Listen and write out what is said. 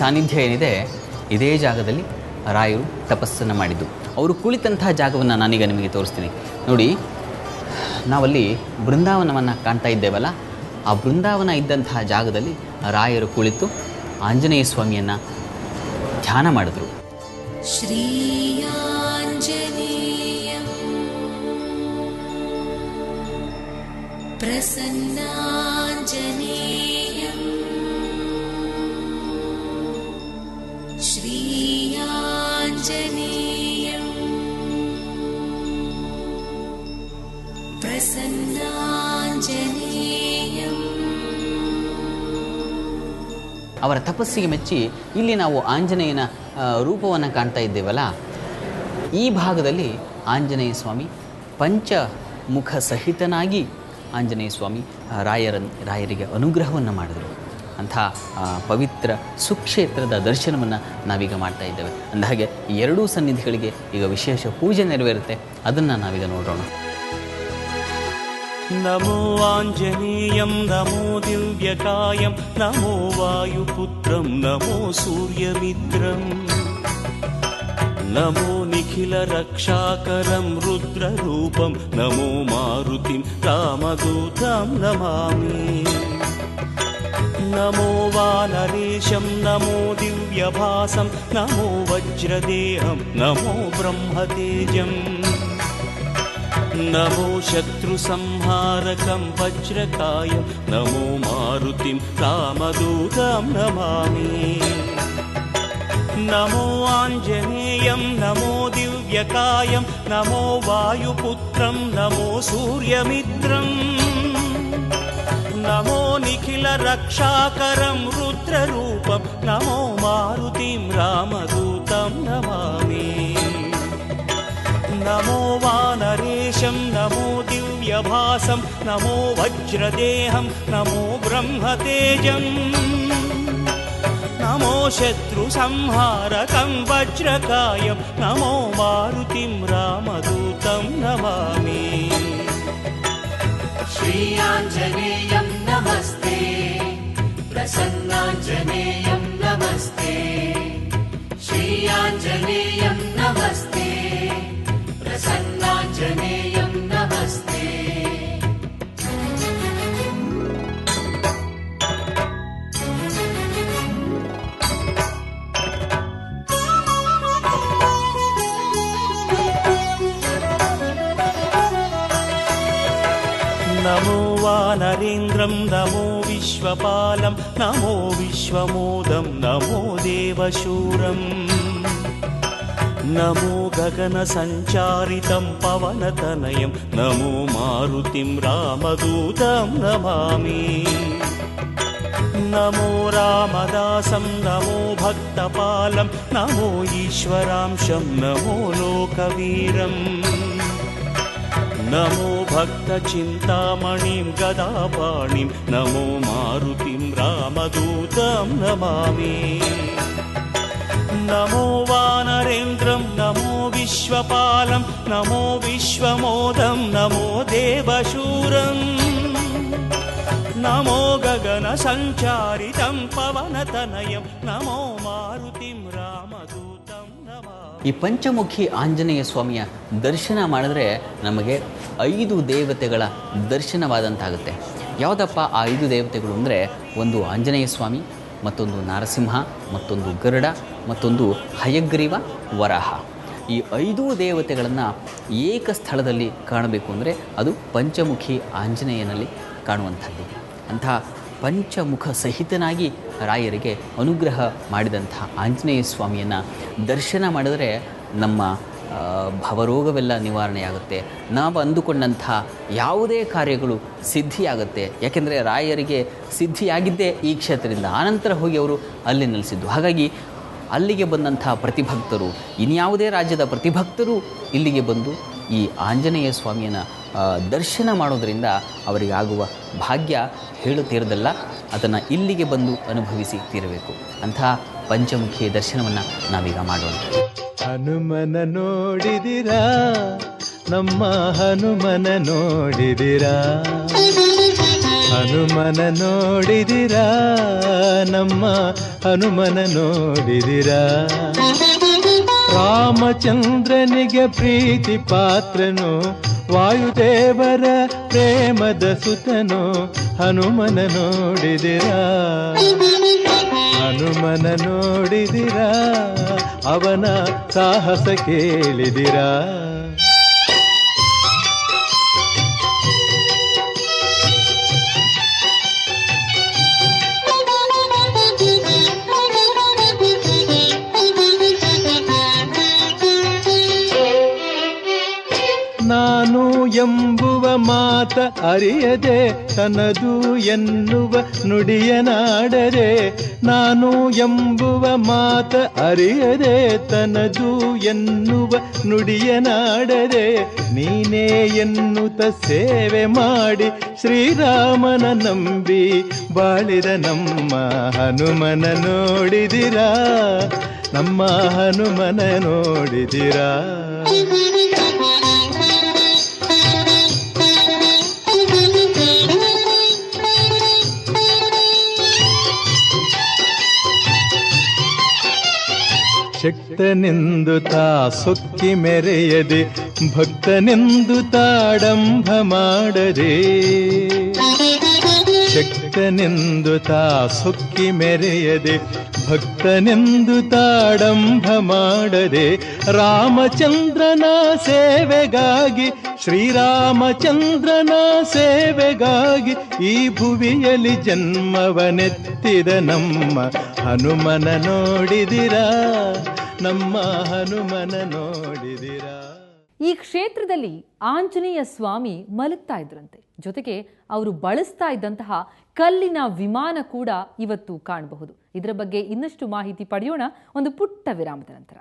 ಸಾನ್ನಿಧ್ಯ ಏನಿದೆ ಇದೇ ಜಾಗದಲ್ಲಿ ರಾಯರು ತಪಸ್ಸನ್ನು ಮಾಡಿದ್ದು. ಅವರು ಕುಳಿತಂತಹ ಜಾಗವನ್ನು ನಾನೀಗ ನಿಮಗೆ ತೋರಿಸ್ತೀನಿ ನೋಡಿ. ನಾವಲ್ಲಿ ಬೃಂದಾವನವನ್ನು ಕಾಣ್ತಾ ಇದ್ದೇವಲ್ಲ, ಆ ಬೃಂದಾವನ ಇದ್ದಂತಹ ಜಾಗದಲ್ಲಿ ರಾಯರು ಕುಳಿತು ಆಂಜನೇಯ ಸ್ವಾಮಿಯನ್ನು ಧ್ಯಾನ ಮಾಡಿದ್ರು. ಶ್ರೀಯಾಂಜನೇಯಂ ಪ್ರಸನ್ನಾಂಜನೇಯಂ ಶ್ರೀಯಾಂಜನೇಯಂ ಪ್ರಸನ್ನಾಂಜನೇಯಂ. ಅವರ ತಪಸ್ಸಿಗೆ ಮೆಚ್ಚಿ ಇಲ್ಲಿ ನಾವು ಆಂಜನೇಯನ ರೂಪವನ್ನು ಕಾಣ್ತಾ ಇದ್ದೇವಲ್ಲ, ಈ ಭಾಗದಲ್ಲಿ ಆಂಜನೇಯ ಸ್ವಾಮಿ ಪಂಚಮುಖ ಸಹಿತನಾಗಿ ಆಂಜನೇಯ ಸ್ವಾಮಿ ರಾಯರಿಗೆ ಅನುಗ್ರಹವನ್ನು ಮಾಡಿದರು. ಅಂಥ ಪವಿತ್ರ ಸುಕ್ಷೇತ್ರದ ದರ್ಶನವನ್ನು ನಾವೀಗ ಮಾಡ್ತಾ ಇದ್ದೇವೆ. ಅಂದಹಾಗೆ ಈ ಎರಡೂ ಸನ್ನಿಧಿಗಳಿಗೆ ಈಗ ವಿಶೇಷ ಪೂಜೆ ನೆರವೇರುತ್ತೆ, ಅದನ್ನು ನಾವೀಗ ನೋಡೋಣ. ನಮೋ ಆಂಜನೇಯಂ ನಮೋ ದಿವ್ಯಕಾಯಂ ನಮೋ ವಾಯುಪುತ್ರಂ ನಮೋ ಸೂರ್ಯಮಿತ್ರಂ ನಮೋ ನಿಖಿಲ ರಕ್ಷಾಕರಂ ರುದ್ರರೂಪಂ ನಮೋ ಮಾರುತಿಂ ರಾಮದೂತಂ ನಮಾಮಿ. ನಮೋ ವಾನರೇಶಂ ನಮೋ ದಿವ್ಯಭಾಸಂ ನಮೋ ವಜ್ರದೇಹಂ ನಮೋ ಬ್ರಹ್ಮತೇಜಂ ನಮೋ ಶತ್ರು ಸಂಹಾರಕಂ ವಜ್ರಕಾಯಂ ನಮೋ ಮಾರುತಿಂ ರಾಮದೂತಂ ನಮಾಮಿ. ನಮೋ ಆಂಜನೇಯಂ ನಮೋ ದಿವ್ಯಕಾಯಂ ನಮೋ ವಾಯುಪುತ್ರಂ ನಮೋ ಸೂರ್ಯಮಿತ್ರಂ ನಮೋ ನಿಖಿಲ ರಕ್ಷಾಕರಂ ರುದ್ರರೂಪಂ ನಮೋ ಮಾರುತಿಂ ರಾಮದೂತಂ ನಮಾಮಿ. ನಮೋ ವಾನರೇಶಂ ನಮೋ ದಿವ್ಯಭಾಸಂ ನಮೋ ವಜ್ರದೇಹಂ ನಮೋ ಬ್ರಹ್ಮತೇಜಂ ನಮೋ ಶತ್ರು ಸಂಹಾರಕಂ ವಜ್ರಕಾಯಂ ನಮೋ ಮಾರುತಿಂ ರಾಮದೂತಂ ನಮಾಮಿ. ಶ್ರೀಯಾಂಜನೇಯಂ ನಮಸ್ತೆ ಪ್ರಸನ್ನಾಂಜನೇಯಂ ನಮಸ್ತೆ ಶ್ರೀಯಾಂಜನೇಯಂ ನಮಸ್ತೆ ಪ್ರಸನ್ನಾಂಜನೇಯಂ ನಮಸ್ತೆ. ನಮೋ ವಾನರೇಂದ್ರಂ ನಮೋ ವಿಶ್ವಪಾಲಂ ನಮೋ ವಿಶ್ವಮೋದಂ ನಮೋ ದೇವಶೂರಂ ನಮೋ ಗಗನ ಸಂಚಾರಿತಂ ಪವನತನಯಂ ನಮೋ ಮಾರುತಿಂ ರಾಮದೂತಂ ನಮಾಮಿ. ನಮೋ ರಾಮದಾಸಂ ನಮೋ ಭಕ್ತಪಾಲಂ ನಮೋ ಈಶ್ವರಾಂಶಂ ನಮೋ ಲೋಕವೀರಂ ನಮೋ ಭಕ್ತಚಿಂತಾಮಣಿಂ ಗದಾಪಾಣಿಂ ನಮೋ ಮಾರುತಿಂ ರಾಮದೂತಂ ನಮಾಮಿ. ನಮೋ ವಾನರೇಂದ್ರಂ ನಮೋ ವಿಶ್ವಪಾಲಂ ನಮೋ ವಿಶ್ವಮೋದಂ ನಮೋ ದೇವಶೂರಂ ನಮೋ ಗಗನ ಸಂಚಾರಿತಂ ಪವನತನಯಂ ನಮೋ ಮಾರುತಿಂ ರಾಮದೂತಂ ನಮಾಮಿ. ಈ ಪಂಚಮುಖಿ ಆಂಜನೇಯ ಸ್ವಾಮಿಯ ದರ್ಶನ ಮಾಡಿದ್ರೆ ನಮಗೆ 5 ದೇವತೆಗಳ ದರ್ಶನವಾದಂತಾಗುತ್ತೆ. ಯಾವುದಪ್ಪ ಆ 5 ದೇವತೆಗಳು ಅಂದರೆ, ಒಂದು ಆಂಜನೇಯ ಸ್ವಾಮಿ, ಮತ್ತೊಂದು ನಾರಸಿಂಹ, ಮತ್ತೊಂದು ಗರುಡ, ಮತ್ತೊಂದು ಹಯಗ್ರೀವ ವರಾಹ. ಈ 5 ದೇವತೆಗಳನ್ನು ಏಕ ಸ್ಥಳದಲ್ಲಿ ಕಾಣಬೇಕು ಅಂದರೆ ಅದು ಪಂಚಮುಖಿ ಆಂಜನೇಯನಲ್ಲಿ ಕಾಣುವಂಥದ್ದು. ಅಂಥ ಪಂಚಮುಖ ಸಹಿತನಾಗಿ ರಾಯರಿಗೆ ಅನುಗ್ರಹ ಮಾಡಿದಂಥ ಆಂಜನೇಯ ಸ್ವಾಮಿಯನ್ನು ದರ್ಶನ ಮಾಡಿದರೆ ನಮ್ಮ ಭವರೋಗವೆಲ್ಲ ನಿವಾರಣೆಯಾಗುತ್ತೆ. ನಾವು ಅಂದುಕೊಂಡಂಥ ಯಾವುದೇ ಕಾರ್ಯಗಳು ಸಿದ್ಧಿಯಾಗುತ್ತೆ. ಯಾಕೆಂದರೆ ರಾಯರಿಗೆ ಸಿದ್ಧಿಯಾಗಿದ್ದೇ ಈ ಕ್ಷೇತ್ರದಿಂದ, ಆನಂತರ ಹೋಗಿ ಅವರು ಅಲ್ಲಿ ನೆಲೆಸಿದ್ದು. ಹಾಗಾಗಿ ಅಲ್ಲಿಗೆ ಬಂದಂಥ ಪ್ರತಿಭಕ್ತರು, ಇನ್ಯಾವುದೇ ರಾಜ್ಯದ ಪ್ರತಿಭಕ್ತರು ಇಲ್ಲಿಗೆ ಬಂದು ಈ ಆಂಜನೇಯ ಸ್ವಾಮಿಯನ್ನು ದರ್ಶನ ಮಾಡೋದರಿಂದ ಅವರಿಗಾಗುವ ಭಾಗ್ಯ ಹೇಳುತ್ತೀರದಲ್ಲ, ಅದನ್ನು ಇಲ್ಲಿಗೆ ಬಂದು ಅನುಭವಿಸಿ ತೀರಬೇಕು. ಅಂಥ ಪಂಚಮುಖಿ ದರ್ಶನವನ್ನು ನಾವೀಗ ಮಾಡೋಣ. ಹನುಮನ ನೋಡಿದಿರಾ, ನಮ್ಮ ಹನುಮನ ನೋಡಿದಿರಾ, ಹನುಮನ ನೋಡಿದಿರಾ, ನಮ್ಮ ಹನುಮನ ನೋಡಿದಿರಾ. ರಾಮಚಂದ್ರನಿಗೆ ಪ್ರೀತಿ ಪಾತ್ರನು, ವಾಯುದೇವರ ಪ್ರೇಮದ ಸುತನು, ಹನುಮನ ನೋಡಿದಿರಾ. ಹನುಮನ ನೋಡಿದಿರಾ, ಅವನ ಸಾಹಸ ಕೇಳಿದಿರಾ. ನಾನು ಎಂಬುವ ಮಾತ ಅರಿಯದೆ, ತನದು ಎನ್ನುವ ನುಡಿಯನಾಡದೆ. ನಾನು ಎಂಬುವ ಮಾತ ಅರಿಯದೆ, ತನದು ಎನ್ನುವ ನುಡಿಯನಾಡದೆ. ನೀನೇ ಎನ್ನುತ್ತ ಸೇವೆ ಮಾಡಿ, ಶ್ರೀರಾಮನ ನಂಬಿ ಬಾಳಿದ ನಮ್ಮ ಹನುಮನ ನೋಡಿದಿರಾ, ನಮ್ಮ ಹನುಮನ ನೋಡಿದಿರಾ. ಶಕ್ತನೆಂದು ತಾ ಸೊಕ್ಕಿ ಮೆರೆಯದೆ, ಭಕ್ತನೆಂದು ತಾಡಂಭ ಮಾಡದೆ. ಶಕ್ತನೆಂದು ತಾ ಸೊಕ್ಕಿ ಮೆರೆಯದೆ, ಭಕ್ತನೆಂದು ತಾಡಂಭ ಮಾಡದೆ. ರಾಮಚಂದ್ರನ ಸೇವೆಗಾಗಿ, ಶ್ರೀರಾಮಚಂದ್ರನ ಸೇವೆಗಾಗಿ ಈ ಭುವಿಯಲ್ಲಿ ಜನ್ಮವನೆತ್ತಿದ ನಮ್ಮ ಹನುಮನ ನೋಡಿದಿರಾ, ನಮ್ಮ ಹನುಮನ ನೋಡಿದಿರಾ. ಈ ಕ್ಷೇತ್ರದಲ್ಲಿ ಆಂಜನೇಯ ಸ್ವಾಮಿ ಮಲಗ್ತಾ ಇದ್ರಂತೆ. ಜೊತೆಗೆ ಅವರು ಬಳಸ್ತಾ ಇದ್ದಂತಹ ಕಲ್ಲಿನ ವಿಮಾನ ಕೂಡ ಇವತ್ತು ಕಾಣಬಹುದು. ಇದರ ಬಗ್ಗೆ ಇನ್ನಷ್ಟು ಮಾಹಿತಿ ಪಡೆಯೋಣ ಒಂದು ಪುಟ್ಟ ವಿರಾಮದ ನಂತರ.